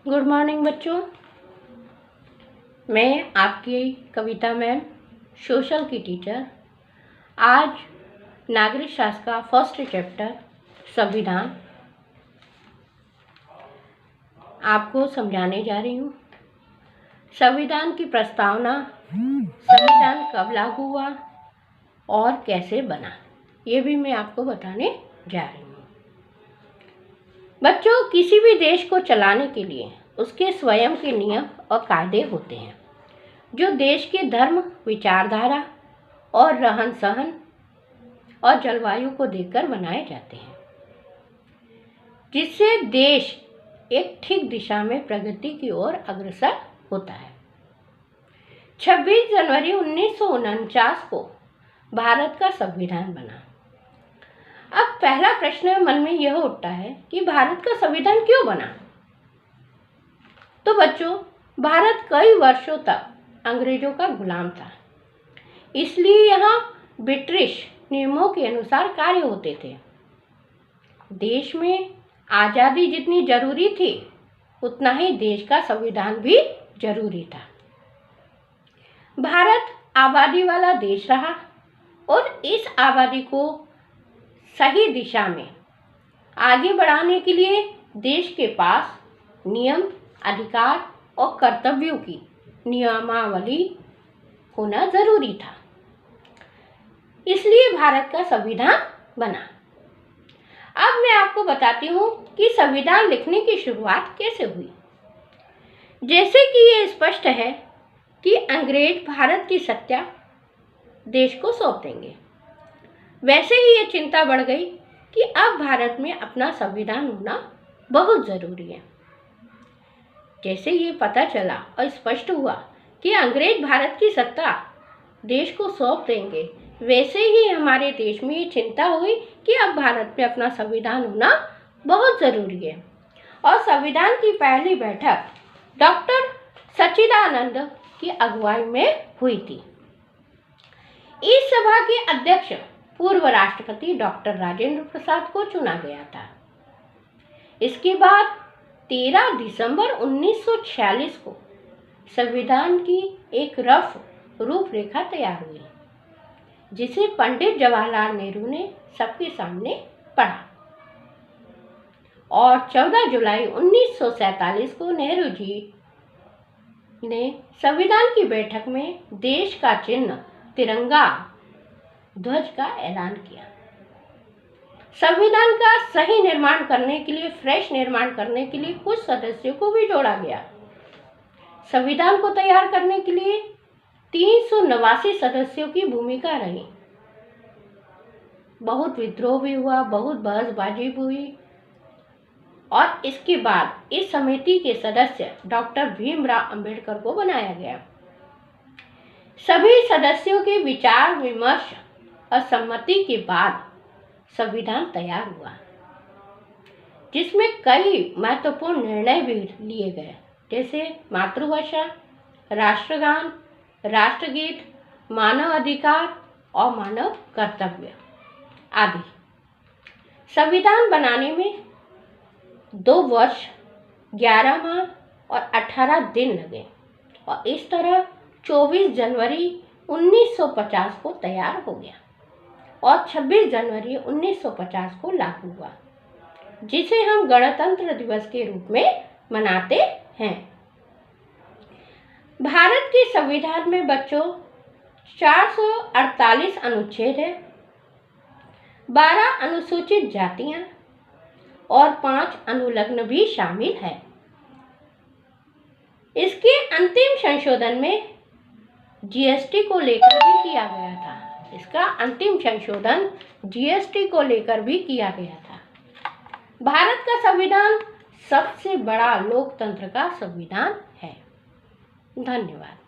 Good morning बच्चों। मैं आपकी कविता मैम, सोशल की टीचर, आज नागरिक शास्त्र का फर्स्ट चैप्टर संविधान आपको समझाने जा रही हूँ। संविधान की प्रस्तावना, संविधान कब लागू हुआ और कैसे बना, ये भी मैं आपको बताने जा रही हूँ। बच्चों, किसी भी देश को चलाने के लिए उसके स्वयं के नियम और कायदे होते हैं, जो देश के धर्म, विचारधारा और रहन सहन और जलवायु को देखकर बनाए जाते हैं, जिससे देश एक ठीक दिशा में प्रगति की ओर अग्रसर होता है। 26 जनवरी 1949 को भारत का संविधान बना। अब पहला प्रश्न मन में यह उठता है कि भारत का संविधान क्यों बना? तो बच्चों, भारत कई वर्षों तक अंग्रेजों का गुलाम था, इसलिए यहाँ ब्रिटिश नियमों के अनुसार कार्य होते थे। देश में आज़ादी जितनी जरूरी थी, उतना ही देश का संविधान भी जरूरी था। भारत आबादी वाला देश रहा और इस आबादी को सही दिशा में आगे बढ़ाने के लिए देश के पास नियम, अधिकार और कर्तव्यों की नियमावली होना जरूरी था। इसलिए भारत का संविधान बना। अब मैं आपको बताती हूँ कि संविधान लिखने की शुरुआत कैसे हुई। जैसे कि ये स्पष्ट है कि अंग्रेज भारत की सत्ता देश को सौंप देंगे, वैसे ही ये चिंता बढ़ गई कि अब भारत में अपना संविधान होना बहुत ज़रूरी है। जैसे ये पता चला और स्पष्ट हुआ कि अंग्रेज भारत की सत्ता देश को सौंप देंगे, वैसे ही हमारे देश में ये चिंता हुई कि अब भारत में अपना संविधान होना बहुत ज़रूरी है। और संविधान की पहली बैठक डॉक्टर सच्चिदानंद की अगुवाई में हुई थी। इस सभा के अध्यक्ष पूर्व राष्ट्रपति डॉक्टर राजेंद्र प्रसाद को चुना गया था। इसके बाद 13 दिसंबर 1946 को संविधान की एक रफ रूपरेखा तैयार हुई, जिसे पंडित जवाहरलाल नेहरू ने सबके सामने पढ़ा और 14 जुलाई 1947 को नेहरू जी ने संविधान की बैठक में देश का चिन्ह तिरंगा ध्वज का ऐलान किया। संविधान का सही निर्माण करने के लिए, फ्रेश निर्माण करने के लिए कुछ सदस्यों को भी जोड़ा गया। संविधान को तैयार करने के लिए 389 सदस्यों की भूमिका रही। बहुत विद्रोह भी हुआ, बहुत बहसबाजी भी हुई और इसके बाद इस समिति के सदस्य डॉक्टर भीमराव अंबेडकर को बनाया गया। सभी सदस्यों के विचार विमर्श और सम्मति के बाद संविधान तैयार हुआ, जिसमें कई महत्वपूर्ण निर्णय भी लिए गए, जैसे मातृभाषा, राष्ट्रगान, राष्ट्रगीत, मानव अधिकार और मानव कर्तव्य आदि। संविधान बनाने में 2 वर्ष, 11 माह और 18 दिन लगे और इस तरह 24 जनवरी 1950 को तैयार हो गया और 26 जनवरी 1950 को लागू हुआ, जिसे हम गणतंत्र दिवस के रूप में मनाते हैं। भारत के संविधान में बच्चों 448 अनुच्छेद है, 12 अनुसूचित जातियां और 5 अनुलग्न भी शामिल है। इसके अंतिम संशोधन में जीएसटी को लेकर भी किया गया था। इसका अंतिम संशोधन जीएसटी को लेकर भी किया गया था। भारत का संविधान सबसे बड़ा लोकतंत्र का संविधान है। धन्यवाद।